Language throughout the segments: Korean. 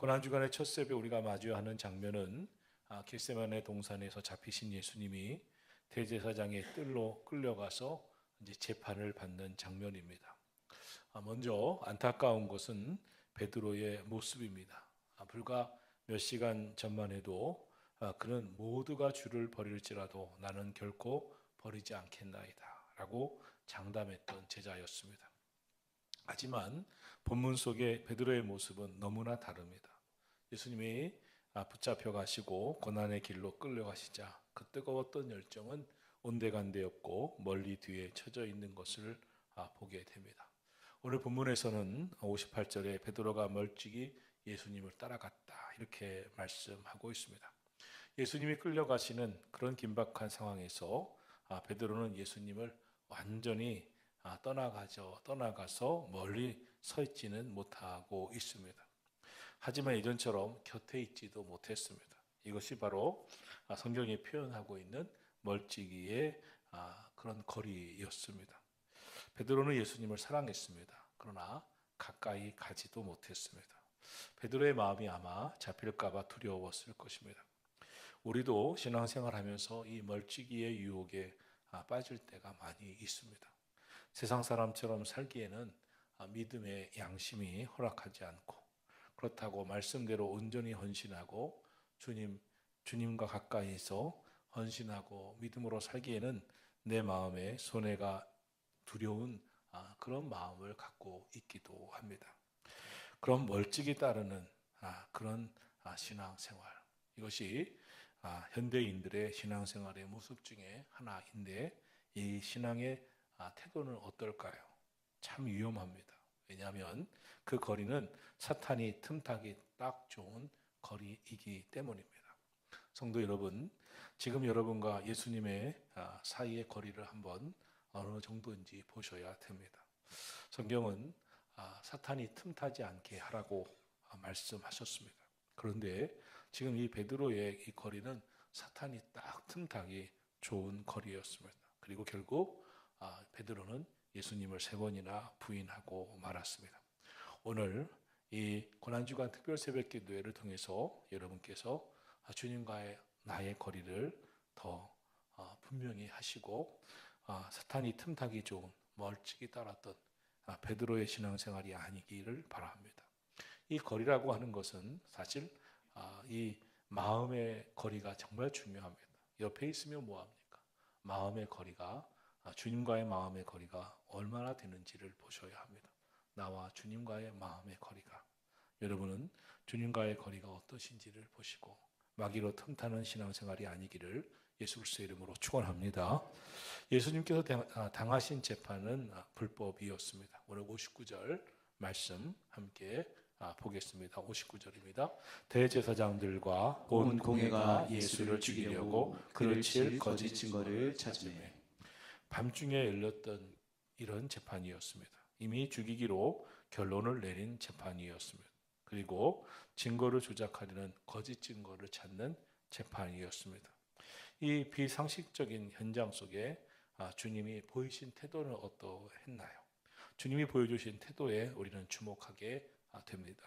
고난주간의 첫 새벽 우리가 마주하는 장면은 겟세마네 동산에서 잡히신 예수님이 대제사장의 뜰로 끌려가서 이제 재판을 받는 장면입니다. 먼저 안타까운 것은 베드로의 모습입니다. 불과 몇 시간 전만 해도 그는 모두가 주를 버릴지라도 나는 결코 버리지 않겠나이다 라고 장담했던 제자였습니다. 하지만 본문 속의 베드로의 모습은 너무나 다릅니다. 예수님이 붙잡혀 가시고 고난의 길로 끌려가시자 그 뜨거웠던 열정은 온데간데였고 멀리 뒤에 처져 있는 것을 보게 됩니다. 오늘 본문에서는 58절에 베드로가 멀찍이 예수님을 따라갔다 이렇게 말씀하고 있습니다. 예수님이 끌려가시는 그런 긴박한 상황에서 베드로는 예수님을 완전히 떠나가서 멀리 서 있지는 못하고 있습니다. 하지만 예전처럼 곁에 있지도 못했습니다. 이것이 바로 성경이 표현하고 있는 멀찍이의 그런 거리였습니다. 베드로는 예수님을 사랑했습니다. 그러나 가까이 가지도 못했습니다. 베드로의 마음이 아마 잡힐까봐 두려웠을 것입니다. 우리도 신앙생활하면서 이 멀찍이의 유혹에 빠질 때가 많이 있습니다. 세상 사람처럼 살기에는 믿음의 양심이 허락하지 않고 그렇다고 말씀대로 온전히 헌신하고 주님과 가까이서 헌신하고 믿음으로 살기에는 내 마음에 손해가 두려운 그런 마음을 갖고 있기도 합니다. 그럼 멀찍이 따르는 그런 신앙생활 이것이 현대인들의 신앙생활의 모습 중에 하나인데 이 신앙의 태도는 어떨까요? 참 위험합니다. 왜냐하면 그 거리는 사탄이 틈타기 딱 좋은 거리이기 때문입니다. 성도 여러분, 지금 여러분과 예수님의 사이의 거리를 한번 어느 정도인지 보셔야 됩니다. 성경은 사탄이 틈타지 않게 하라고 말씀하셨습니다. 그런데 지금 이 베드로의 이 거리는 사탄이 딱 틈타기 좋은 거리였습니다. 그리고 결국 베드로는 예수님을 3번이나 부인하고 말았습니다. 오늘 이 고난주간 특별 새벽 기도회를 통해서 여러분께서 주님과의 나의 거리를 더 분명히 하시고 사탄이 틈타기 좋은 멀찍이 따랐던 베드로의 신앙생활이 아니기를 바랍니다. 이 거리라고 하는 것은 사실 이 마음의 거리가 정말 중요합니다. 옆에 있으면 뭐합니까? 마음의 거리가 주님과의 마음의 거리가 얼마나 되는지를 보셔야 합니다. 나와 주님과의 마음의 거리가 여러분은 주님과의 거리가 어떠신지를 보시고 마귀로 틈타는 신앙생활이 아니기를 예수 그리스도의 이름으로 축원합니다. 예수님께서 당하신 재판은 불법이었습니다. 오늘 59절 말씀 함께 보겠습니다. 59절입니다. 대제사장들과 온 공회가 예수를 죽이려고 그를 칠 거짓 증거를 찾으매 밤중에 열렸던 이런 재판이었습니다. 이미 죽이기로 결론을 내린 재판이었습니다. 그리고 증거를 조작하려는 거짓 증거를 찾는 재판이었습니다. 이 비상식적인 현장 속에 주님이 보이신 태도는 어떠했나요? 주님이 보여주신 태도에 우리는 주목하게 됩니다.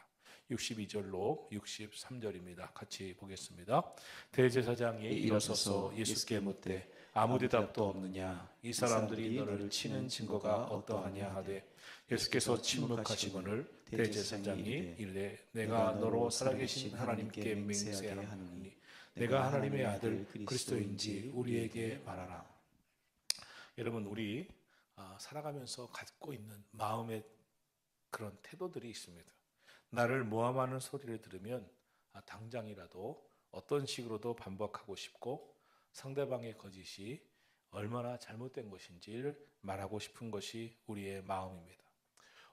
62절로 63절입니다. 같이 보겠습니다. 대제사장이 일어서서 예수께 묻되 아무 대답도 없느냐? 이 사람들이 너를 치는 증거가 어떠하냐 하되 예수께서 침묵하시거늘 대제사장이 이르되 내가 너로 살아계신 하나님께 맹세하노니 내가 하나님의 아들 그리스도인지 우리에게 말하라. 여러분 우리 살아가면서 갖고 있는 마음의 그런 태도들이 있습니다. 나를 모함하는 소리를 들으면 당장이라도 어떤 식으로도 반박하고 싶고 상대방의 거짓이 얼마나 잘못된 것인지를 말하고 싶은 것이 우리의 마음입니다.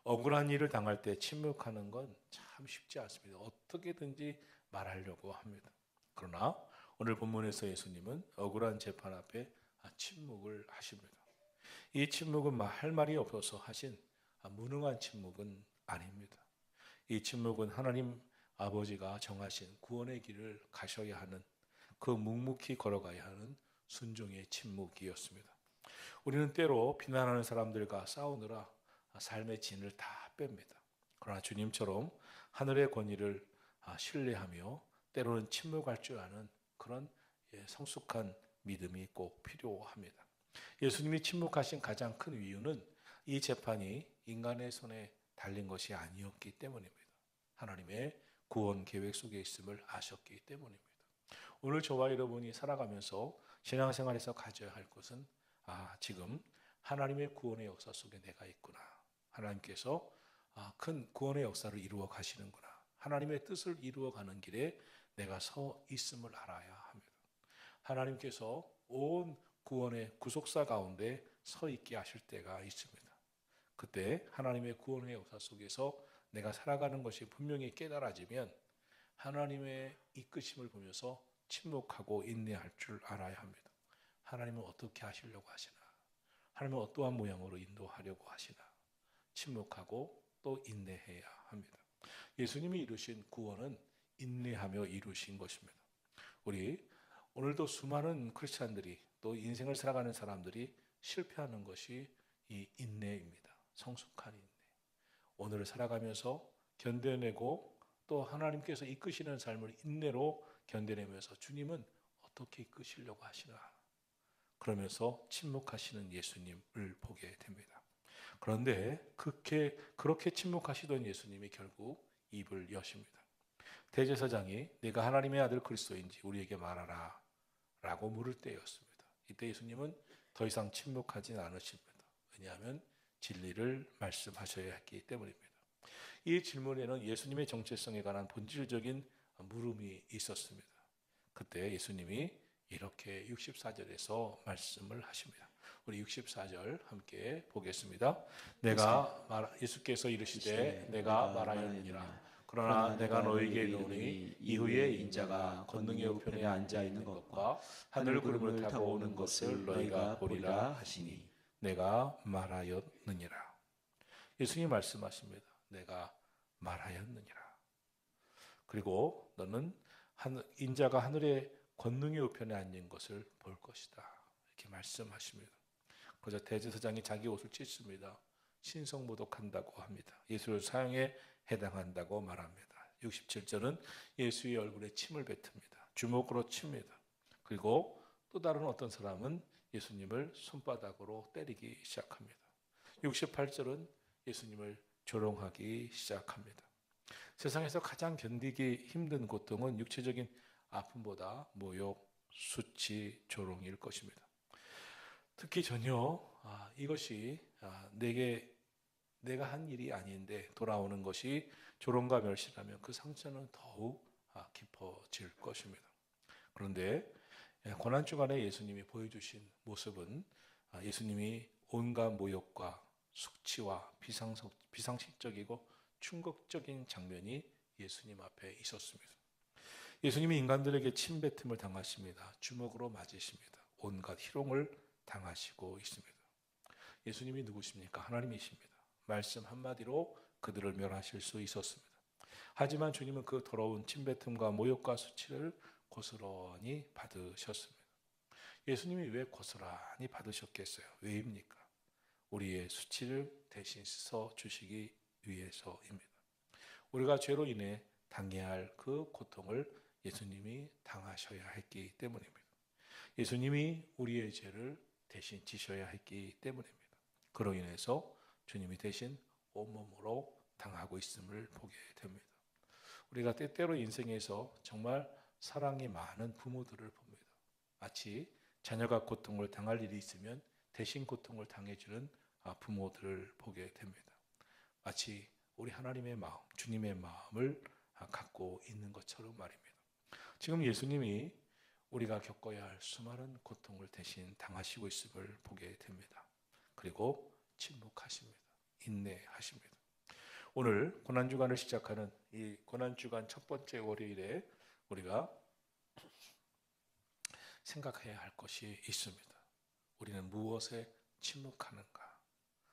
억울한 일을 당할 때 침묵하는 건 참 쉽지 않습니다. 어떻게든지 말하려고 합니다. 그러나 오늘 본문에서 예수님은 억울한 재판 앞에 침묵을 하십니다. 이 침묵은 할 말이 없어서 하신 무능한 침묵은 아닙니다. 이 침묵은 하나님 아버지가 정하신 구원의 길을 가셔야 하는 그 묵묵히 걸어가야 하는 순종의 침묵이었습니다. 우리는 때로 비난하는 사람들과 싸우느라 삶의 진을 다 뺍니다. 그러나 주님처럼 하늘의 권위를 신뢰하며 때로는 침묵할 줄 아는 그런 성숙한 믿음이 꼭 필요합니다. 예수님이 침묵하신 가장 큰 이유는 이 재판이 인간의 손에 달린 것이 아니었기 때문입니다. 하나님의 구원 계획 속에 있음을 아셨기 때문입니다. 오늘 저와 여러분이 살아가면서 신앙생활에서 가져야 할 것은 지금 하나님의 구원의 역사 속에 내가 있구나. 하나님께서 큰 구원의 역사를 이루어 가시는구나. 하나님의 뜻을 이루어 가는 길에 내가 서 있음을 알아야 합니다. 하나님께서 온 구원의 구속사 가운데 서 있게 하실 때가 있습니다. 그때 하나님의 구원의 역사 속에서 내가 살아가는 것이 분명히 깨달아지면 하나님의 이끄심을 보면서 침묵하고 인내할 줄 알아야 합니다. 하나님은 어떻게 하시려고 하시나? 하나님은 어떠한 모양으로 인도하려고 하시나? 침묵하고 또 인내해야 합니다. 예수님이 이루신 구원은 인내하며 이루신 것입니다. 우리 오늘도 수많은 크리스찬들이 또 인생을 살아가는 사람들이 실패하는 것이 이 인내입니다. 성숙한 인내. 오늘을 살아가면서 견뎌내고 또 하나님께서 이끄시는 삶을 인내로 견뎌내면서 주님은 어떻게 이끄시려고 하시나? 그러면서 침묵하시는 예수님을 보게 됩니다. 그런데 그렇게 침묵하시던 예수님이 결국 입을 여십니다. 대제사장이 네가 하나님의 아들 그리스도인지 우리에게 말하라 라고 물을 때였습니다. 이때 예수님은 더 이상 침묵하진 않으십니다. 왜냐하면 진리를 말씀하셔야 했기 때문입니다. 이 질문에는 예수님의 정체성에 관한 본질적인 물음이 있었습니다. 그때 예수님이 이렇게 64절에서 말씀을 하십니다. 우리 64절 함께 보겠습니다. 예수께서 이르시되 내가 말하였느니라. 그러나 내가 너희에게 이르노니 이후에 인자가 권능의 우편에 앉아 있는 것과 하늘 구름을 타고 오는 것을 너희가 보리라 하시니 내가 말하였느니라. 예수님이 말씀하십니다. 내가 말하였느니라. 그리고 너는 인자가 하늘의 권능의 우편에 앉은 것을 볼 것이다. 이렇게 말씀하십니다. 그래서 대제사장이 자기 옷을 찢습니다. 신성모독한다고 합니다. 예수를 사형에 해당한다고 말합니다. 67절은 예수의 얼굴에 침을 뱉습니다. 주먹으로 칩니다. 그리고 또 다른 어떤 사람은 예수님을 손바닥으로 때리기 시작합니다. 68절은 예수님을 조롱하기 시작합니다. 세상에서 가장 견디기 힘든 고통은 육체적인 아픔보다 모욕, 수치, 조롱일 것입니다. 특히 전혀 이것이 내가 한 일이 아닌데 돌아오는 것이 조롱과 멸시라면 그 상처는 더욱 깊어질 것입니다. 그런데 고난주간에 예수님이 보여주신 모습은 예수님이 온갖 모욕과 숙치와 비상식적이고 충격적인 장면이 예수님 앞에 있었습니다. 예수님이 인간들에게 침뱉음을 당하십니다. 주먹으로 맞으십니다. 온갖 희롱을 당하시고 있습니다. 예수님이 누구십니까? 하나님이십니다. 말씀 한마디로 그들을 멸하실 수 있었습니다. 하지만 주님은 그 더러운 침뱉음과 모욕과 수치를 고스란히 받으셨습니다. 예수님이 왜 고스란히 받으셨겠어요? 왜입니까? 우리의 수치를 대신 씻어 주시기 위해서입니다. 우리가 죄로 인해 당해야 할 그 고통을 예수님이 당하셔야 했기 때문입니다. 예수님이 우리의 죄를 대신 지셔야 했기 때문입니다. 그로 인해서 주님이 대신 온몸으로 당하고 있음을 보게 됩니다. 우리가 때때로 인생에서 정말 사랑이 많은 부모들을 봅니다. 마치 자녀가 고통을 당할 일이 있으면 대신 고통을 당해주는 부모들을 보게 됩니다. 마치 우리 하나님의 마음, 주님의 마음을 갖고 있는 것처럼 말입니다. 지금 예수님이 우리가 겪어야 할 수많은 고통을 대신 당하시고 있음을 보게 됩니다. 그리고 침묵하십니다. 인내하십니다. 오늘 고난주간을 시작하는 이 고난주간 첫 번째 월요일에 우리가 생각해야 할 것이 있습니다. 우리는 무엇에 침묵하는가?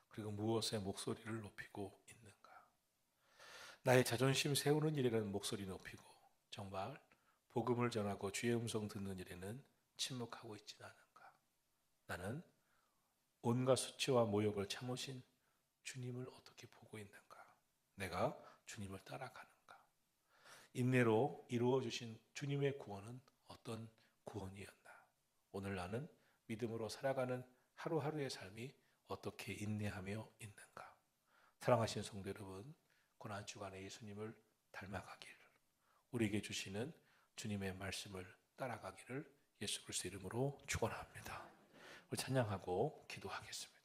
그리고 무엇에 목소리를 높이고 있는가? 나의 자존심 세우는 일에는 목소리 높이고 정말 복음을 전하고 주의 음성 듣는 일에는 침묵하고 있지는 않은가? 나는 온갖 수치와 모욕을 참으신 주님을 어떻게 보고 있는가? 내가 주님을 따라가는가? 인내로 이루어 주신 주님의 구원은 어떤 구원이었나? 오늘 나는 믿음으로 살아가는 하루하루의 삶이 어떻게 인내하며 있는가? 사랑하시는 성도 여러분, 고난 주간에 예수님을 닮아가기를, 우리에게 주시는 주님의 말씀을 따라가기를 예수 그리스도 이름으로 축원합니다. 우리 찬양하고 기도하겠습니다.